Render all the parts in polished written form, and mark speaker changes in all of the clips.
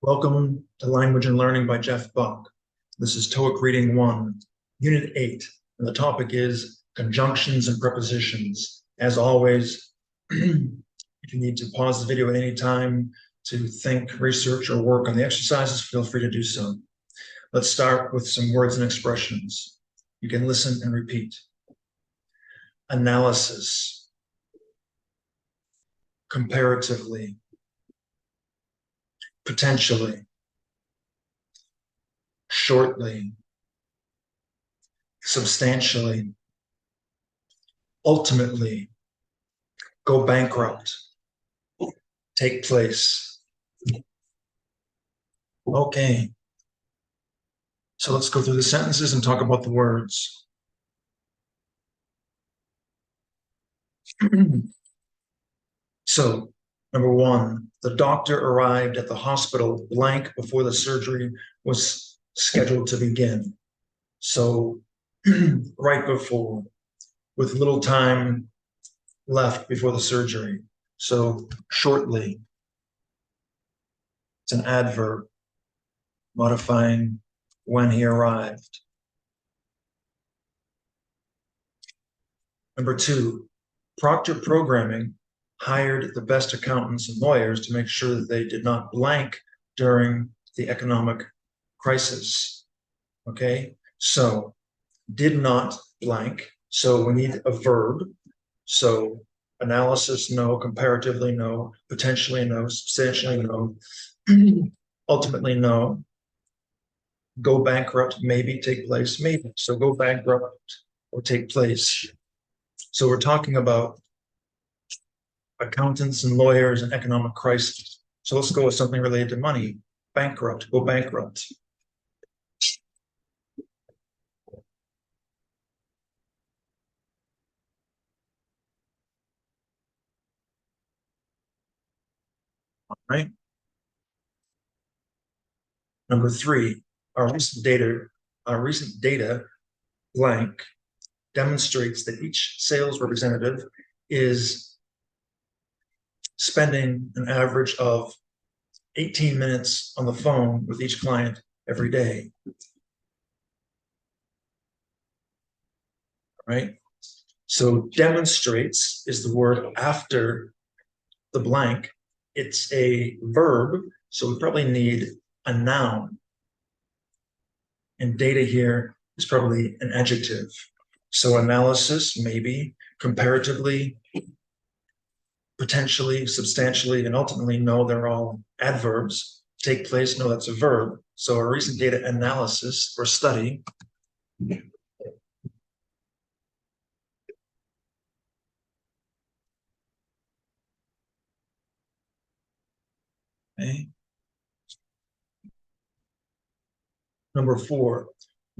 Speaker 1: Welcome to Language and Learning by Jeff Buck. This is TOEIC Reading 1, Unit 8, and the topic is conjunctions and prepositions. As always, if you need to pause the video at any time to think, research, or work on the exercises, feel free to do so. Let's start with some words and expressions. You can listen and repeat. Analysis, comparatively, potentially, shortly, substantially, ultimately, go bankrupt, take place. Okay, so let's go through the sentences and talk about the words. So, number one, the doctor arrived at the hospital blank before the surgery was scheduled to begin. So, right before, with little time left before the surgery. So, shortly, it's an adverb modifying when he arrived. Number two, Proctor Programming hired the best accountants and lawyers to make sure that they did not blank during the economic crisis. Okay, so did not blank. So we need a verb. So analysis, no. Comparatively, no. Potentially, no. Substantially, no. Ultimately, no. Go bankrupt, maybe. Take place, maybe. So go bankrupt or take place. So we're talking about accountants and lawyers and economic crisis. So let's go with something related to money. Bankrupt, go bankrupt. All right. Number three, our recent data blank demonstrates that each sales representative is spending an average of 18 minutes on the phone with each client every day. Right? So demonstrates is the word after the blank. It's a verb, so we probably need a noun. And data here is probably an adjective. So analysis, maybe, comparatively, potentially, substantially, and ultimately, no, they're all adverbs. Take place, no, that's a verb. So a recent data analysis or study. Okay. Number four,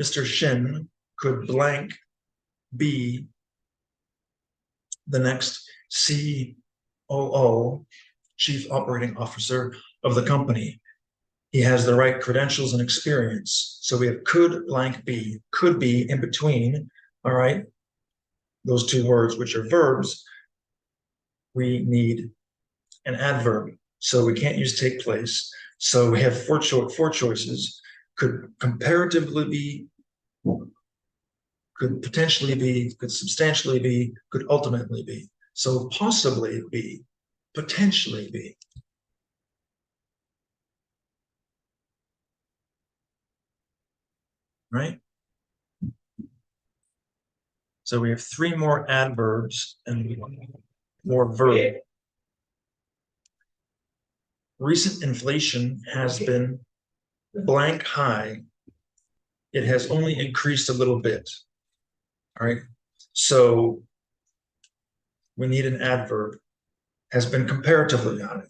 Speaker 1: Mr. Shin could blank be the next COO, Chief Operating Officer of the company. He has the right credentials and experience. So we have could blank be, could be in between, all right? Those two words, which are verbs, we need an adverb. So we can't use take place. So we have four choices. Could comparatively be, could potentially be, could substantially be, could ultimately be. So possibly be, potentially be. Right? So we have three more adverbs and more verb. Recent inflation has been blank high. It has only increased a little bit. All right. So we need an adverb. Has been comparatively high,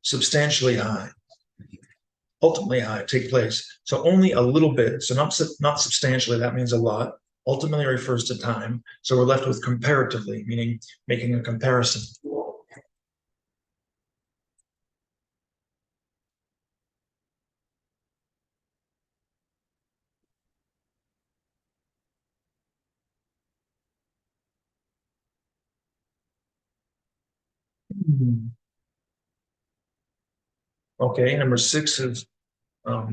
Speaker 1: substantially high, ultimately high, take place. So only a little bit. So not substantially, that means a lot. Ultimately refers to time. So we're left with comparatively, meaning making a comparison. Okay, number 6 is a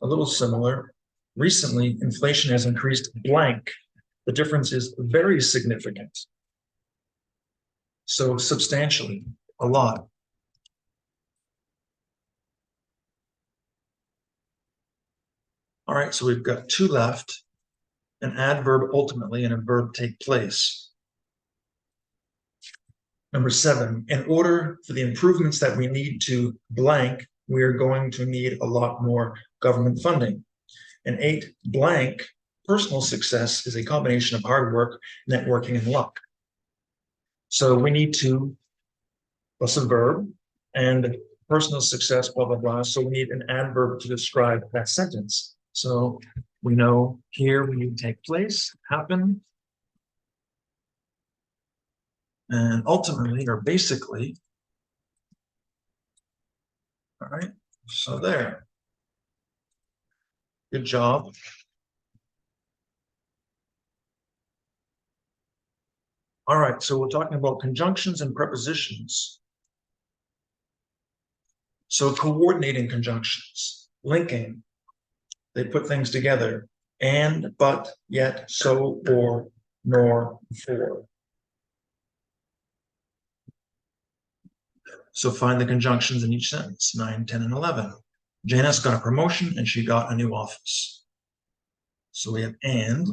Speaker 1: little similar. Recently, inflation has increased blank. The difference is very significant. So substantially, a lot. All right, so we've got 2 left, an adverb ultimately and a verb take place. Number 7, in order for the improvements that we need to blank, we are going to need a lot more government funding. And 8, blank, personal success is a combination of hard work, networking, and luck. So we need to, plus a verb, and personal success, blah, blah, blah. So we need an adverb to describe that sentence. So we know here we need take place, happen, and ultimately, or basically. All right, so there. Good job. All right, so we're talking about conjunctions and prepositions. So coordinating conjunctions, linking, they put things together. And, but, yet, so, or, nor, for. So find the conjunctions in each sentence, 9, 10, and 11. Janice got a promotion and she got a new office. So we have and.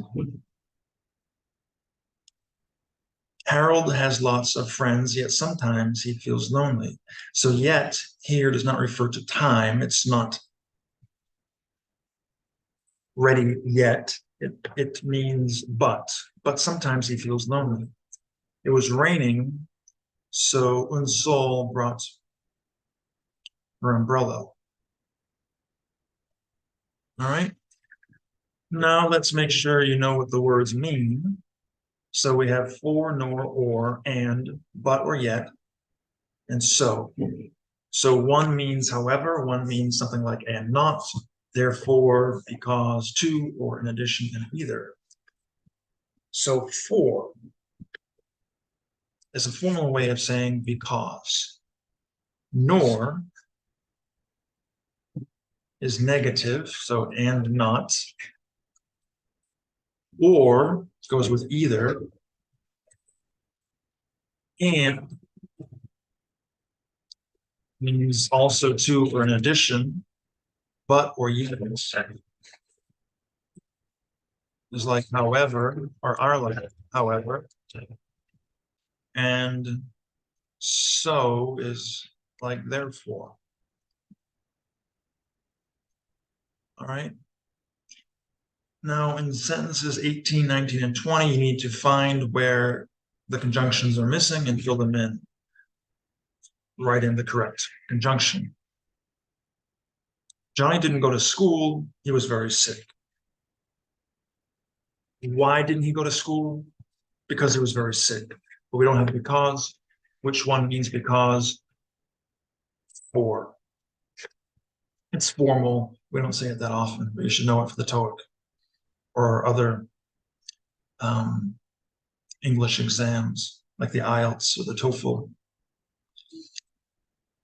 Speaker 1: Harold has lots of friends, yet sometimes he feels lonely. So yet here does not refer to time. It's not ready yet. It means but sometimes he feels lonely. It was raining, so Unsol brought her umbrella. All right. Now let's make sure you know what the words mean. So we have for, nor, or, and, but, or yet, and so. So one means however, one means something like and not, therefore, because, to, or in addition, and either. So for is a formal way of saying because. Nor is negative, so and not. Or goes with either. And means also to or in addition, but or yet. Is like however or are like however. And so is like therefore. All right. Now in sentences 18, 19, and 20, you need to find where the conjunctions are missing and fill them in. Write in the correct conjunction. Johnny didn't go to school. He was very sick. Why didn't he go to school? Because he was very sick. But we don't have because. Which one means because? For. It's formal. We don't say it that often, but you should know it for the TOEIC or other English exams like the IELTS or the TOEFL.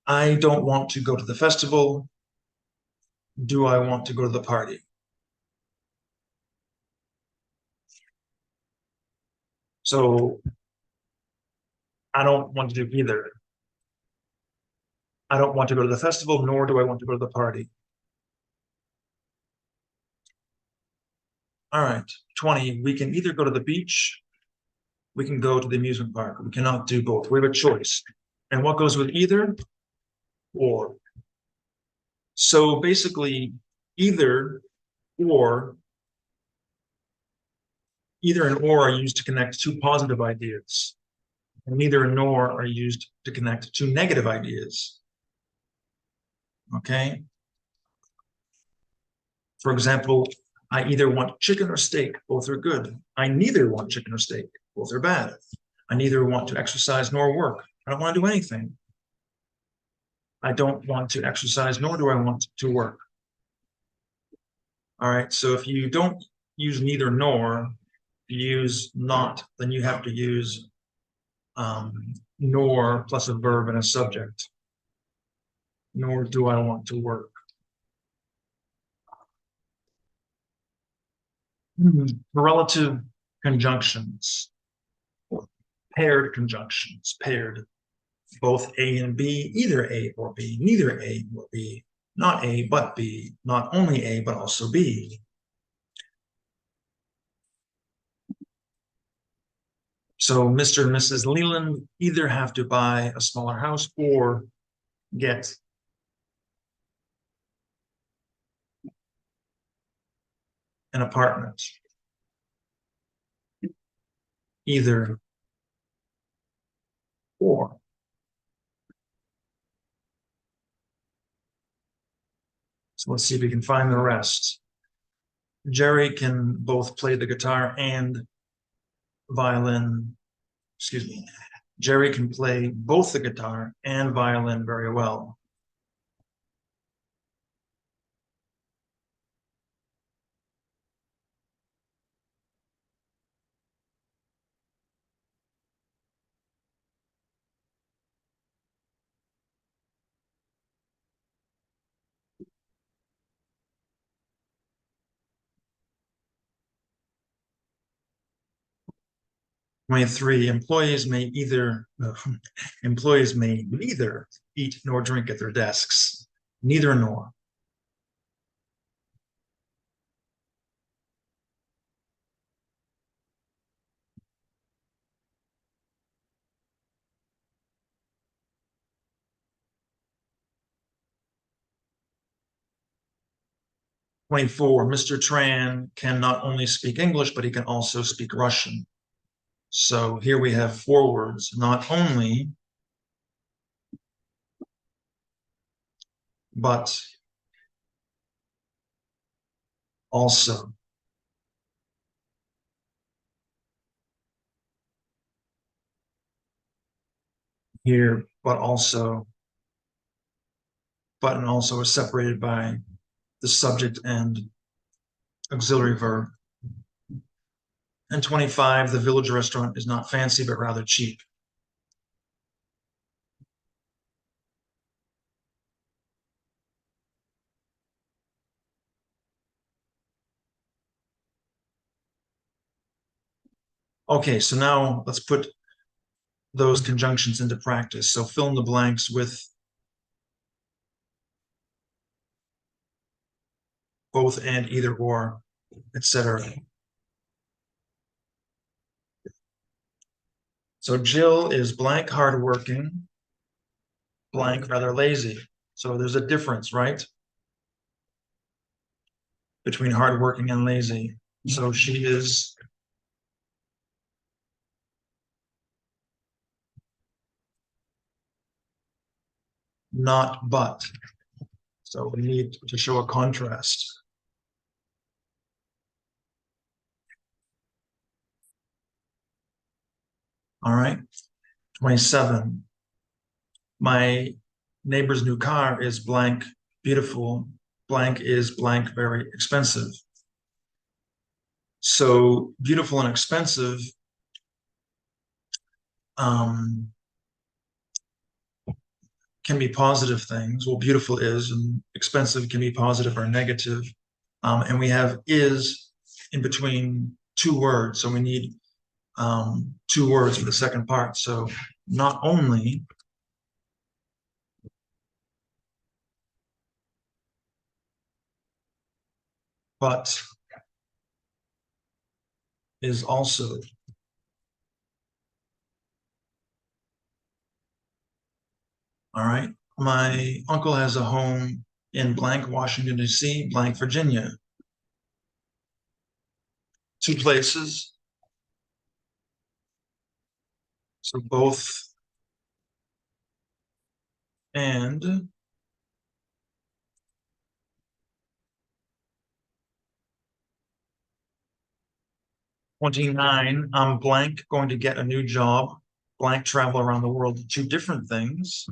Speaker 1: I don't want to go to the festival. Do I want to go to the party? So I don't want to do either. I don't want to go to the festival, nor do I want to go to the party. All right, 20, we can either go to the beach, we can go to the amusement park. We cannot do both. We have a choice. And what goes with either? Or. So basically, either and or are used to connect two positive ideas. And neither and nor are used to connect two negative ideas. Okay? For example, I either want chicken or steak, both are good. I neither want chicken or steak, both are bad. I neither want to exercise nor work. I don't want to do anything. I don't want to exercise, nor do I want to work. All right, so if you don't use neither nor, you use not, then you have to use nor plus a verb and a subject. nor do I want to work. Correlative conjunctions, paired conjunctions, paired, both A and B, either A or B, neither A or B, not A but B, not only A but also B. So Mr. and Mrs. Leland either have to buy a smaller house or get an apartment. Either or. So let's see if we can find the rest. Jerry can both play the guitar and violin. Excuse me. Jerry can play both the guitar and violin very well. Three, employees may neither eat nor drink at their desks. Neither nor. .4, Mr. Tran can not only speak English, but he can also speak Russian. So here we have four words, not only, but also. Here, but and also is separated by the subject and auxiliary verb. And 25, the village restaurant is not fancy, but rather cheap. Okay, so now let's put those conjunctions into practice. So fill in the blanks with both and, either or, etc. So Jill is blank hardworking, blank rather lazy. So there's a difference, right? Between hardworking and lazy. So she is not but. So we need to show a contrast. All right. 27. My neighbor's new car is blank beautiful. Blank is blank very expensive. So beautiful and expensive can be positive things. Well, beautiful is, and expensive can be positive or negative. And we have is in between two words. So we need two words for the second part. So not only, but is also. All right. My uncle has a home in blank, Washington, D.C., blank, Virginia. Two places. So both and. .29, I'm blank going to get a new job, blank travel around the world, two different things.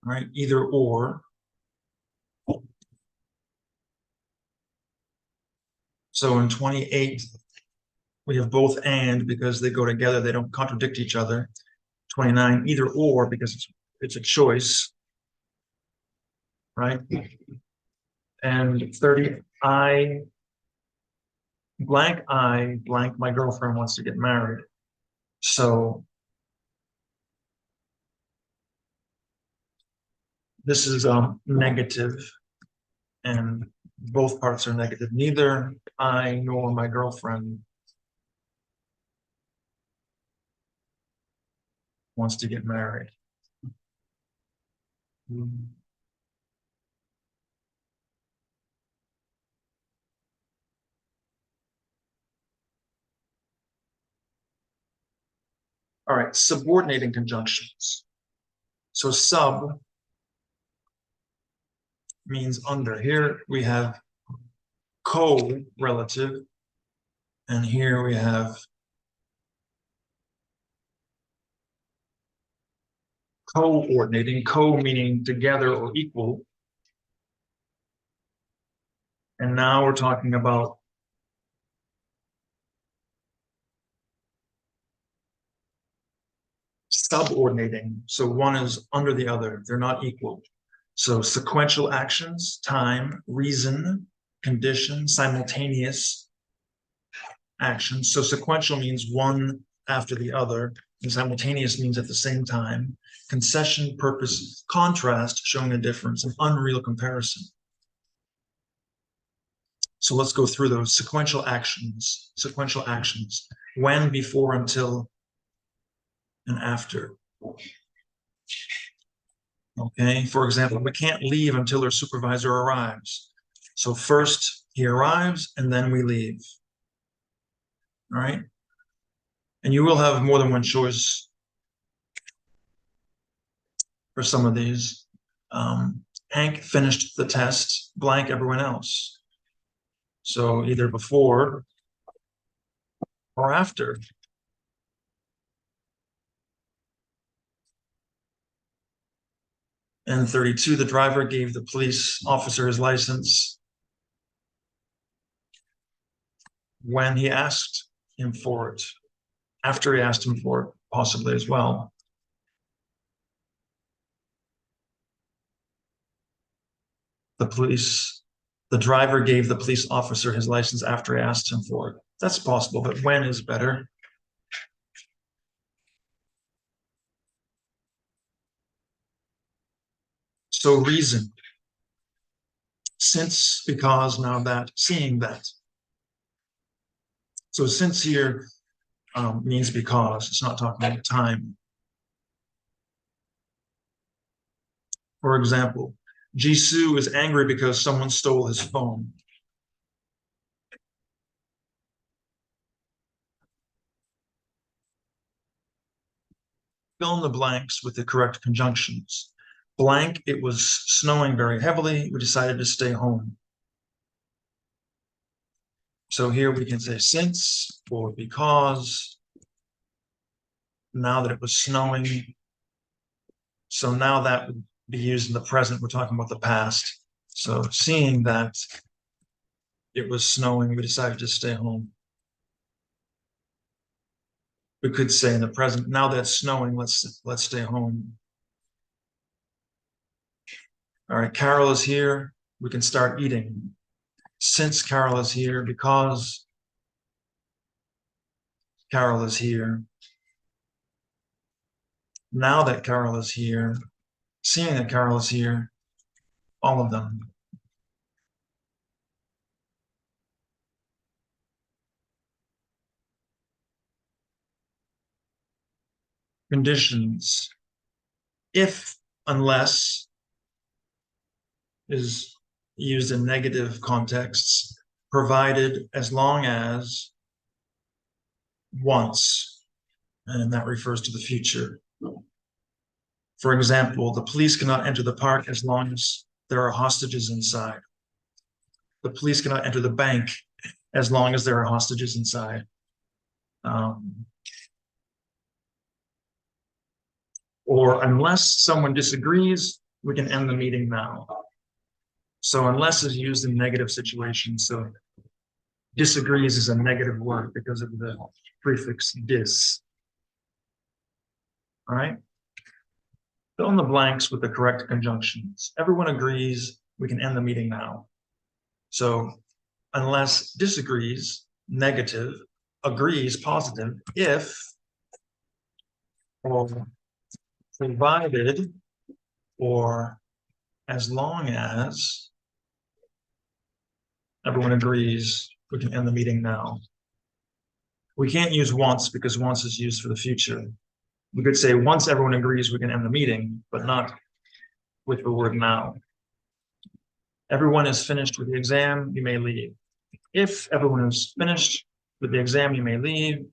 Speaker 1: All right, either or. So in 28, we have both and because they go together, they don't contradict each other. 29, either or because it's it's a choice, right? And 30, I blank my girlfriend wants to get married. So this is negative, and both parts are negative. Neither I nor my girlfriend wants to get married. All right, subordinating conjunctions. So sub means under. Here we have co-relative, and here we have coordinating, co meaning together or equal. And now we're talking about subordinating. So one is under the other, they're not equal. So sequential actions, time, reason, condition, simultaneous actions. So sequential means one after the other, and simultaneous means at the same time. Concession, purpose, contrast, showing a difference, an unreal comparison. So let's go through those sequential actions. Sequential actions. When, before, until, and after. Okay, for example, we can't leave until our supervisor arrives. So first he arrives and then we leave. All right. And you will have more than one choice for some of these. Hank finished the test, blank everyone else. So either before or after. And 32, the driver gave the police officer his license when he asked him for it, after he asked him for it, possibly as well. The driver gave the police officer his license after he asked him for it. That's possible, but when is better. So reason. Since, because, now that, seeing that. So since here means because, it's not talking about time. For example, Jisoo is angry because someone stole his phone. Fill in the blanks with the correct conjunctions. Blank, it was snowing very heavily. We decided to stay home. So here we can say since or because. Now that it was snowing. So now that would be used in the present. We're talking about the past. So seeing that it was snowing, we decided to stay home. We could say in the present, now that it's snowing, let's stay home. All right, Carol is here. We can start eating. Since Carol is here, because Carol is here. Now that Carol is here, seeing that Carol is here, all of them. Conditions. If, unless is used in negative contexts, provided, as long as, once, and that refers to the future. For example, the police cannot enter the park as long as there are hostages inside. The police cannot enter the bank as long as there are hostages inside. Or unless someone disagrees, we can end the meeting now. So unless is used in negative situations. So disagrees is a negative word because of the prefix dis. All right. Fill in the blanks with the correct conjunctions. Everyone agrees we can end the meeting now. So unless disagrees, negative, agrees, positive, if, or provided, or as long as everyone agrees we can end the meeting now. We can't use once because once is used for the future. We could say once everyone agrees we can end the meeting, but not with the word now. Everyone is finished with the exam, you may leave. If everyone is finished with the exam, you may leave.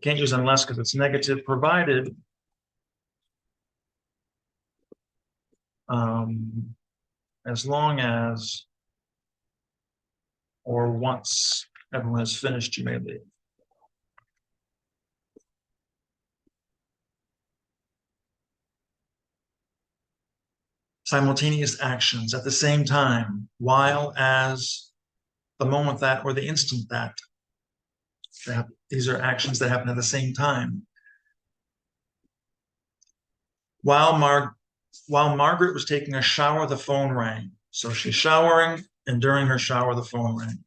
Speaker 1: Can't use unless because it's negative, provided as long as or once everyone is finished, you may leave. Simultaneous actions at the same time, while, as, the moment that, or the instant that. These are actions that happen at the same time. While Margaret was taking a shower, the phone rang. So she's showering, and during her shower, the phone rang.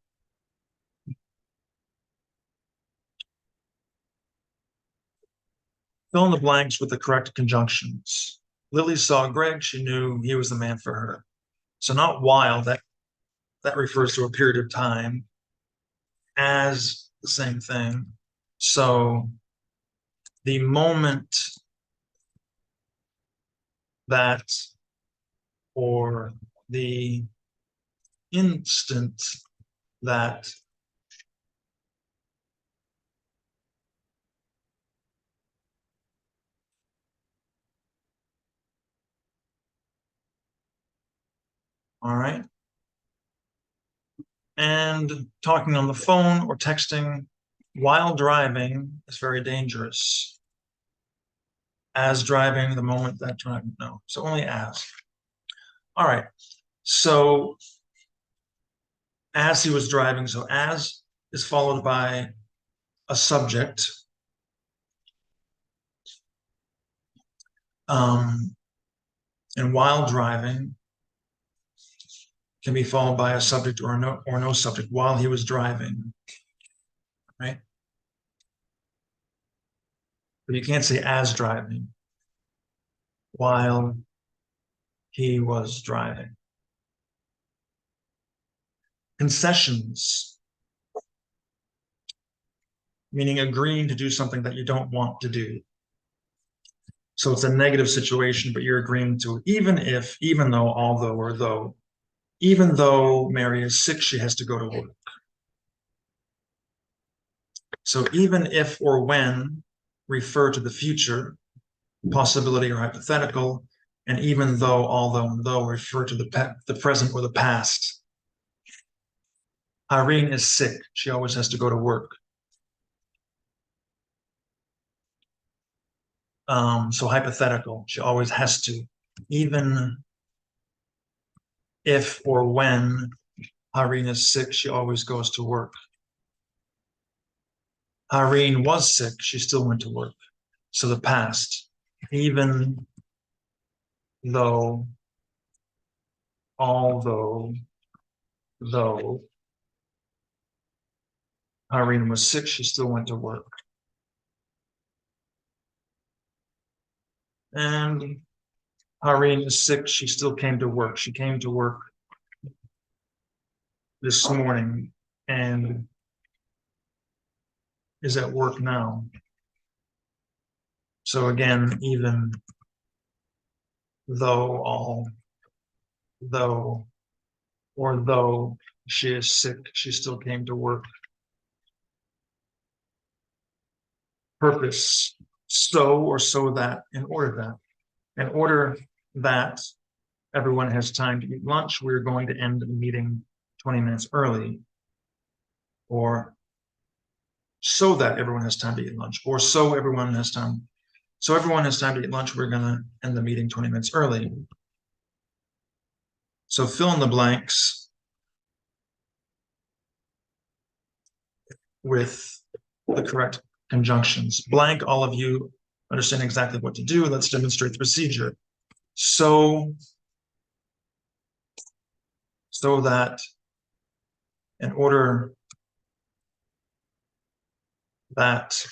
Speaker 1: Fill in the blanks with the correct conjunctions. Lily saw Greg, she knew he was the man for her. So not while, that refers to a period of time. As, the same thing. So the moment that, or the instant that, all right. And talking on the phone or texting while driving is very dangerous. As driving, the moment that driving, no. So only as. All right. So as he was driving, so as is followed by a subject. And while driving can be followed by a subject or no subject while he was driving, right? But you can't say as driving while he was driving. Concessions, meaning agreeing to do something that you don't want to do. So it's a negative situation, but you're agreeing to it, even though, although, or though. Even though Mary is sick, she has to go to work. So even if or when refer to the future, possibility or hypothetical, and even though, although, and though refer to the present or the past. Irene is sick. She always has to go to work. So hypothetical, she always has to. Even if or when Irene is sick, she always goes to work. Irene was sick, she still went to work. So the past, even though, although, though Irene was sick, she still went to work. And Irene is sick, she still came to work. She came to work this morning and is at work now. So again, even though, or though she is sick, she still came to work. Purpose, so or so that, in order that everyone has time to eat lunch, we're going to end the meeting 20 minutes early. Or so that everyone has time to eat lunch, or so everyone has time to eat lunch, we're going to end the meeting 20 minutes early. So fill in the blanks with the correct conjunctions. Blank, all of you understanding exactly what to do. Let's demonstrate the procedure. So that in order that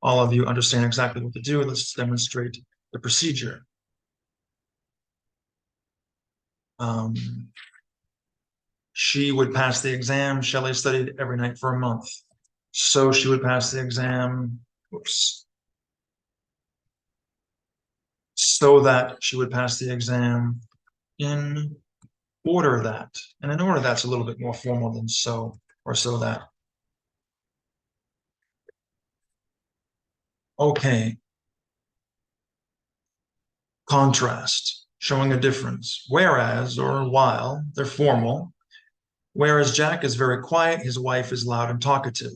Speaker 1: all of you understand exactly what to do, let's demonstrate the procedure. She would pass the exam. Shelley studied every night for a month. So she would pass the exam. Whoops. So that she would pass the exam in order that. And in order that's a little bit more formal than so or so that. Okay. Contrast, showing a difference. Whereas or while, they're formal. Whereas Jack is very quiet, his wife is loud and talkative.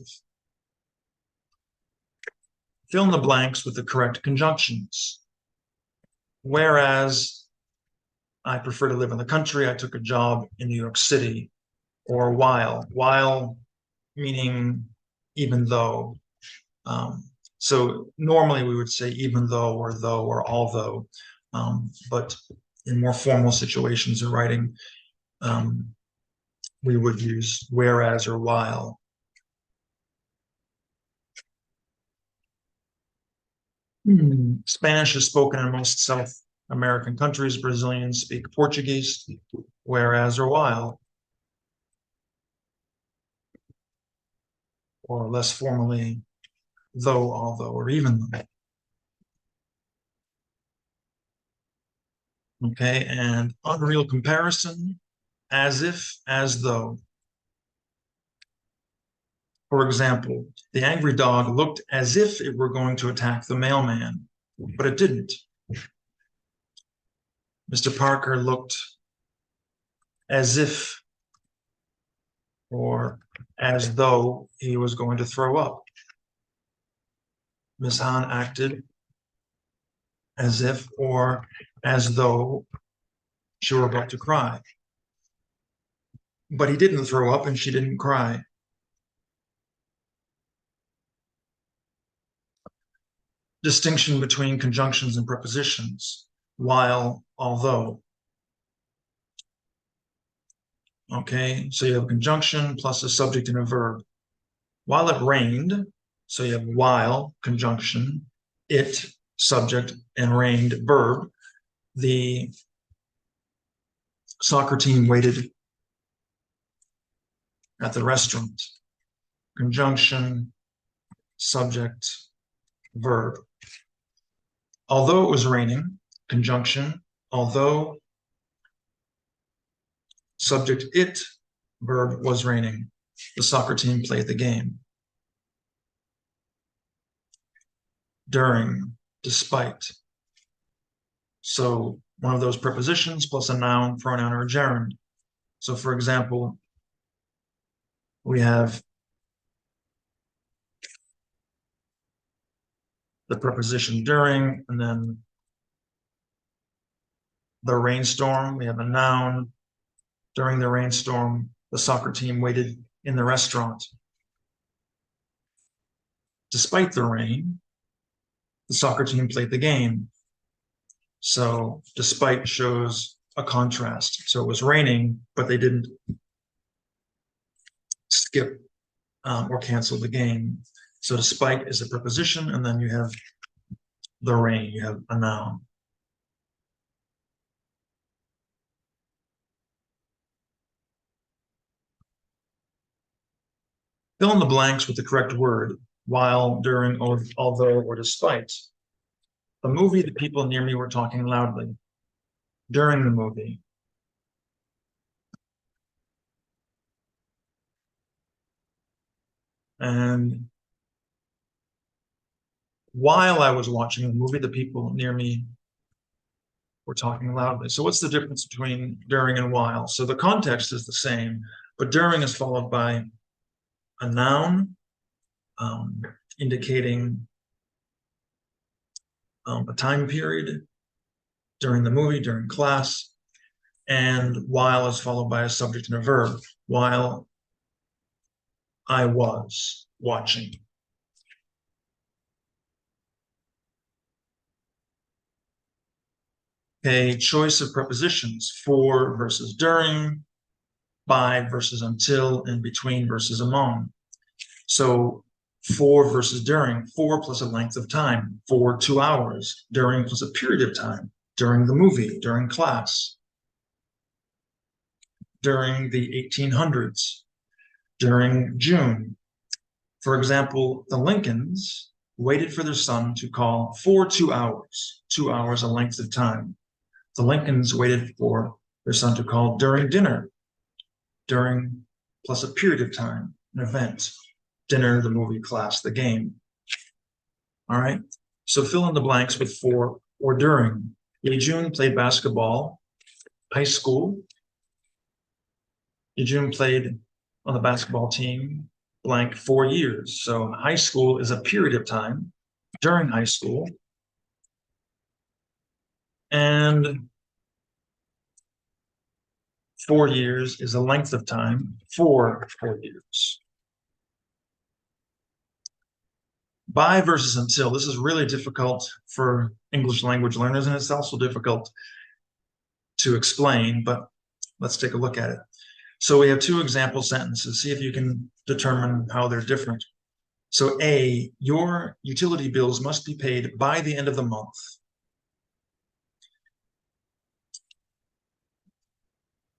Speaker 1: Fill in the blanks with the correct conjunctions. Whereas I prefer to live in the country, I took a job in New York City. Or while meaning even though. So normally we would say even though or although, but in more formal situations of writing, we would use whereas or while. Spanish is spoken in most South American countries. Brazilians speak Portuguese, whereas or while. Or less formally, though, although, or even though. Okay, and unreal comparison, as if, as though. For example, the angry dog looked as if it were going to attack the mailman, but it didn't. Mr. Parker looked as if or as though he was going to throw up. Miss Hahn acted as if or as though she were about to cry. But he didn't throw up and she didn't cry. Distinction between conjunctions and prepositions, while, although. Okay, so you have a conjunction plus a subject and a verb. While it rained, so you have while, conjunction, it, subject, and rained, verb. The soccer team waited at the restaurant. Conjunction, subject, verb. Although it was raining, conjunction, although, subject, it, verb, was raining. The soccer team played the game. During, despite. So one of those prepositions plus a noun, pronoun, or a gerund. So for example, we have the preposition during, and then the rainstorm. We have a noun. During the rainstorm, the soccer team waited in the restaurant. Despite the rain, the soccer team played the game. So despite shows a contrast. So it was raining, but they didn't skip or cancel the game. So despite is a preposition, and then you have the rain, you have a noun. Fill in the blanks with the correct word, while, during, although, or despite. The movie, the people near me were talking loudly. During the movie. And while I was watching the movie, the people near me were talking loudly. So what's the difference between during and while? So the context is the same, but during is followed by a noun indicating a time period during the movie, during class, and while is followed by a subject and a verb. While I was watching. Okay, choice of prepositions, for versus during, by versus until, and between versus among. So for versus during, for plus a length of time, for 2 hours, during plus a period of time, during the movie, during class, during the 1800s, during June. For example, the Lincolns waited for their son to call for 2 hours, 2 hours a length of time. The Lincolns waited for their son to call during dinner, during plus a period of time, an event, dinner, the movie, class, the game. All right, so fill in the blanks with for or during. Yejun played basketball, high school. Yejun played on the basketball team blank 4 years. So high school is a period of time during high school. And 4 years is a length of time for 4 years. By versus until. This is really difficult for English language learners, and it's also difficult to explain, but let's take a look at it. So we have 2 example sentences. See if you can determine how they're different. So A, your utility bills must be paid by the end of the month.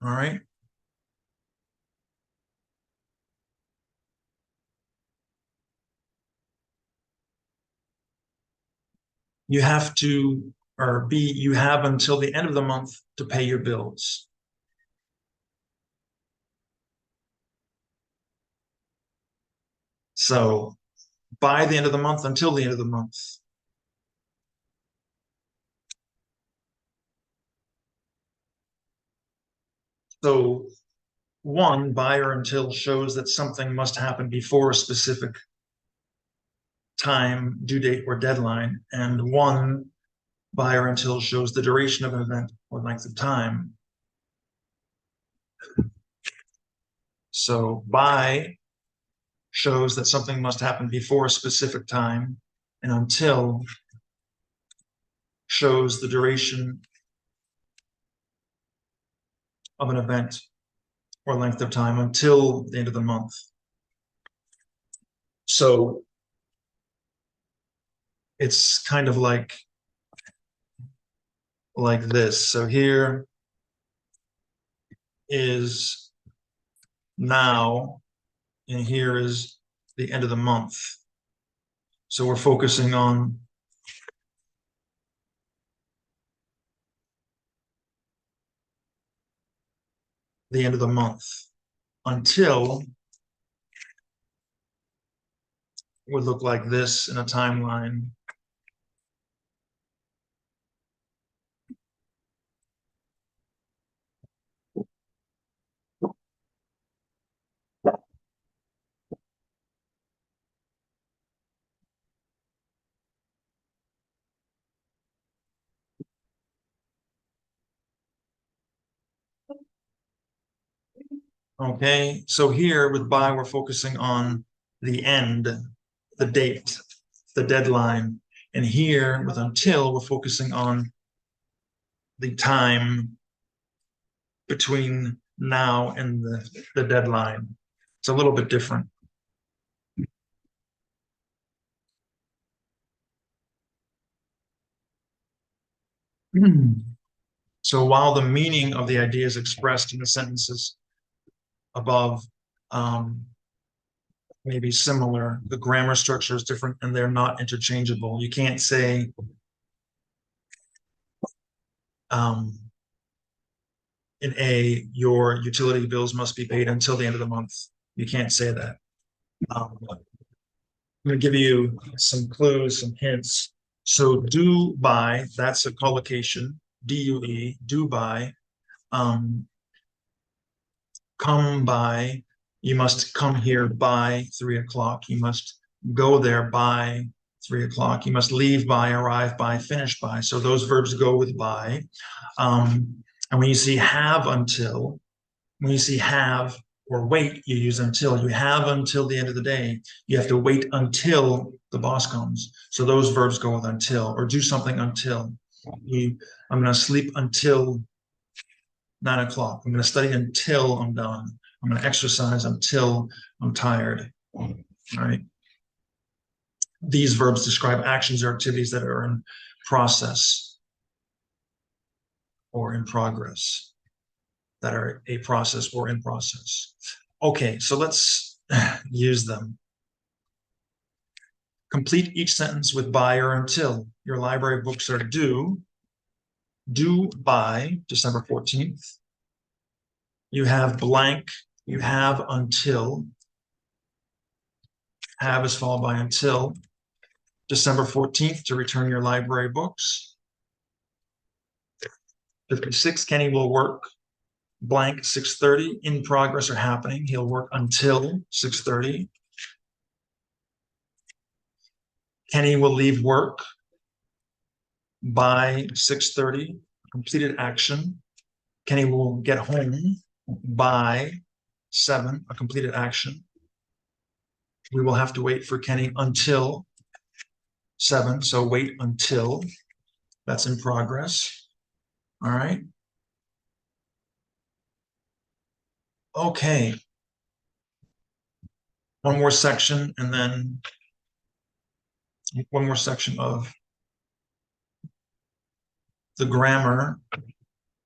Speaker 1: All right. You have to, or B, you have until the end of the month to pay your bills. So by the end of the month, until the end of the month. So one, by or until, shows that something must happen before a specific time, due date, or deadline. And one, by or until, shows the duration of an event or length of time. So by shows that something must happen before a specific time, and until shows the duration of an event or length of time until the end of the month. So it's kind of like this. So here is now, and here is the end of the month. So we're focusing on the end of the month. Until would look like this in a timeline. Okay, so here with by, we're focusing on the end, the date, the deadline. And here with until, we're focusing on the time between now and the deadline. It's a little bit different. So while the meaning of the idea is expressed in the sentences above, maybe similar, the grammar structure is different and they're not interchangeable. You can't say in A, your utility bills must be paid until the end of the month. You can't say that. I'm going to give you some clues, some hints. So do by, that's a collocation, D-U-E, do by. Come by, you must come here by 3 o'clock. You must go there by 3 o'clock. You must leave by, arrive by, finish by. So those verbs go with by. And when you see have until, when you see have or wait, you use until. You have until the end of the day. You have to wait until the boss comes. So those verbs go with until, or do something until. I'm going to sleep until 9 o'clock. I'm going to study until I'm done. I'm going to exercise until I'm tired. All right. These verbs describe actions or activities that are in process or in progress, that are a process or in process. Okay, so let's use them. Complete each sentence with by or until. Your library books are due by December 14th. You have blank, you have until. Have is followed by until December 14th to return your library books. 56, Kenny will work blank 6:30, in progress or happening. He'll work until 6:30. Kenny will leave work by 6:30, completed action. Kenny will get home by 7, a completed action. We will have to wait for Kenny until 7, so wait until, that's in progress. All right. Okay. One more section and then one more section of the grammar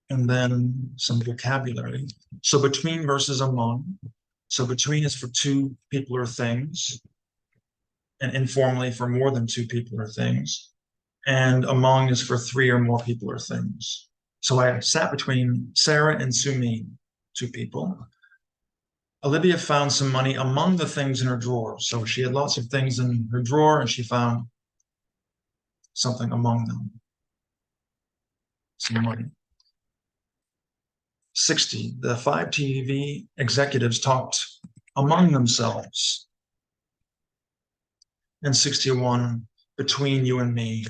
Speaker 1: and then some vocabulary. So between versus among. So between is for two people or things, and informally for more than two people or things. And among is for three or more people or things. So I sat between Sarah and Sumi, two people. Olivia found some money among the things in her drawer. So she had lots of things in her drawer and she found something among them. Some money. 60, the 5 TV executives talked among themselves. And 61, between you and me.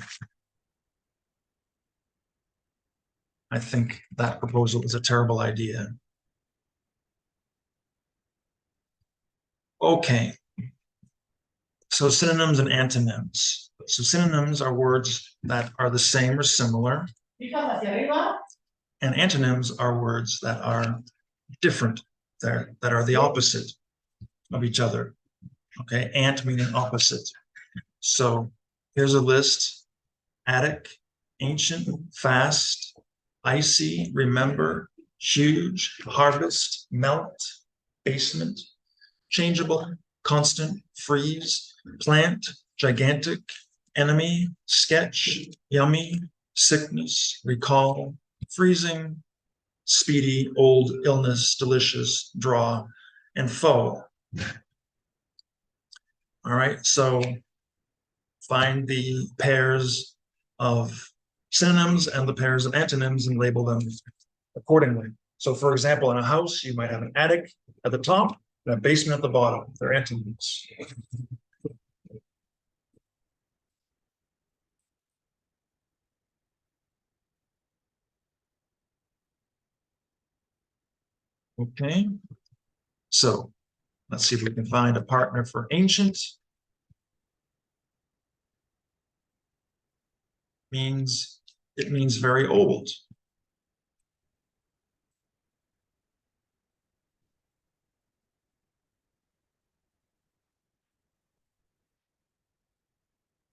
Speaker 1: I think that proposal is a terrible idea. Okay. So synonyms and antonyms. So synonyms are words that are the same or similar. And antonyms are words that are different, that are the opposite of each other. Okay, ant meaning opposite. So here's a list: attic, ancient, fast, icy, remember, huge, harvest, melt, basement, changeable, constant, freeze, plant, gigantic, enemy, sketch, yummy, sickness, recall, freezing, speedy, old, illness, delicious, draw, and foe. All right, so find the pairs of synonyms and the pairs of antonyms and label them accordingly. So for example, in a house, you might have an attic at the top and a basement at the bottom. They're antonyms. Okay, so let's see if we can find a partner for ancient. It means very old.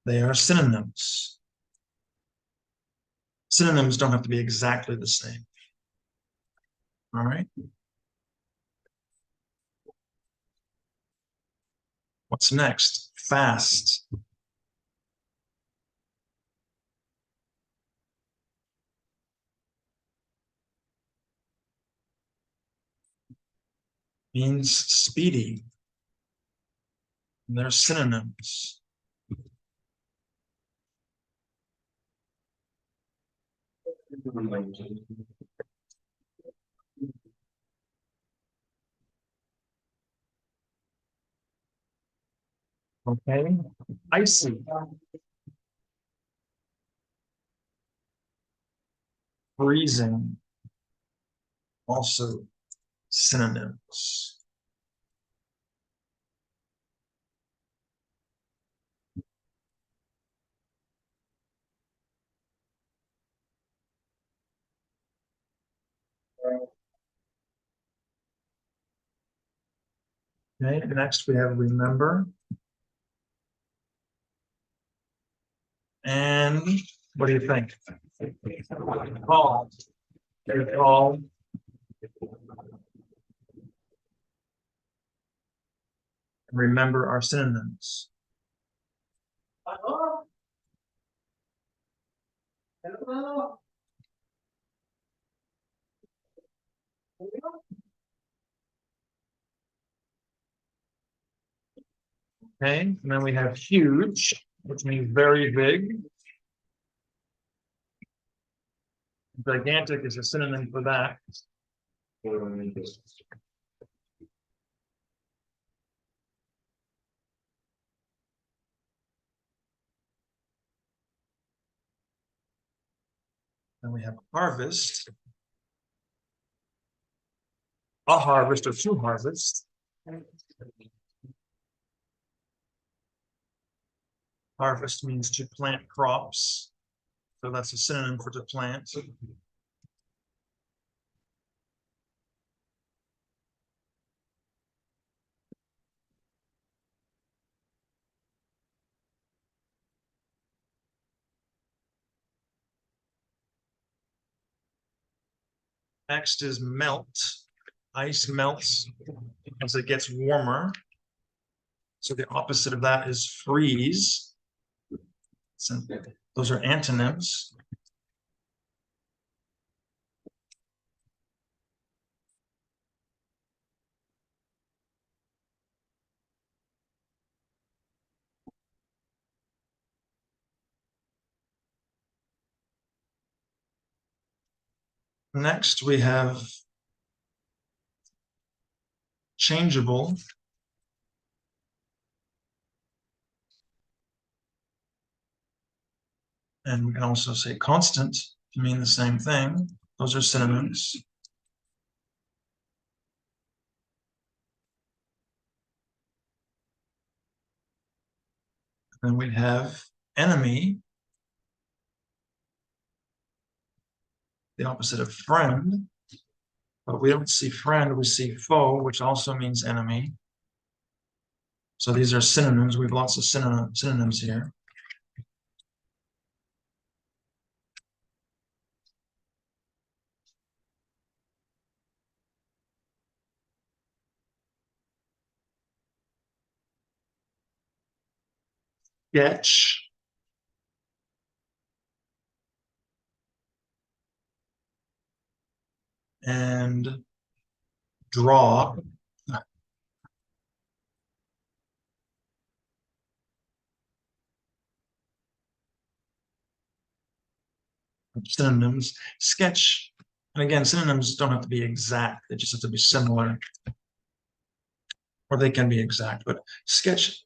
Speaker 1: They are synonyms. Synonyms don't have to be exactly the same. All right. What's next? Fast. Means speedy. And they're synonyms. Okay. Icy. Freezing. Also synonyms. Okay, next we have remember. And what do you think? Recall. Recall. Remember our synonyms. Okay, and then we have huge, which means very big. Gigantic is a synonym for that. Then we have harvest, a harvest or to harvest. Harvest means to plant crops. So that's a synonym for to plant. Next is melt. Ice melts as it gets warmer. So the opposite of that is freeze. So those are antonyms. Next, we have changeable. And we can also say constant to mean the same thing. Those are synonyms. Then we have enemy, the opposite of friend. But we don't see friend, we see foe, which also means enemy. So these are synonyms. We have lots of synonyms here. Sketch. And draw. Synonyms. Sketch. And again, synonyms don't have to be exact. They just have to be similar. Or they can be exact. But sketch,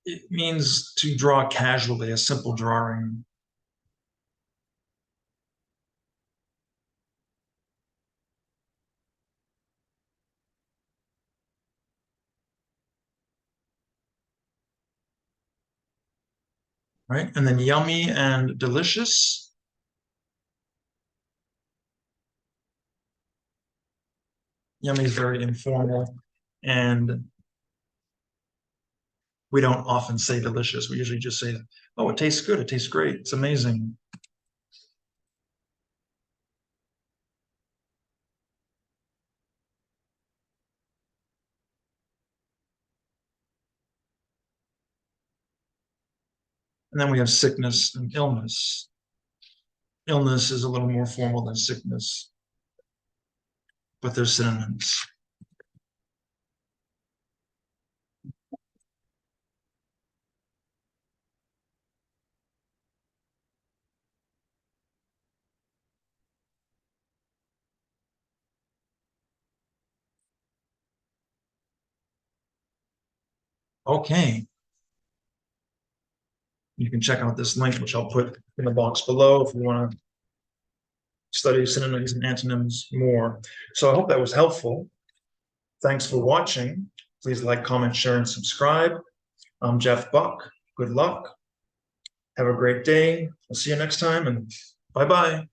Speaker 1: it means to draw casually, a simple drawing. Right? And then yummy and delicious. Yummy is very informal, and we don't often say delicious. We usually just say, oh, it tastes good, it tastes great, it's amazing. And then we have sickness and illness. Illness is a little more formal than sickness, but they're synonyms. Okay. You can check out this link, which I'll put in the box below if you want to study synonyms and antonyms more. So I hope that was helpful. Thanks for watching. Please like, comment, share, and subscribe. I'm Jeff Buck. Good luck. Have a great day. I'll see you next time, and bye-bye.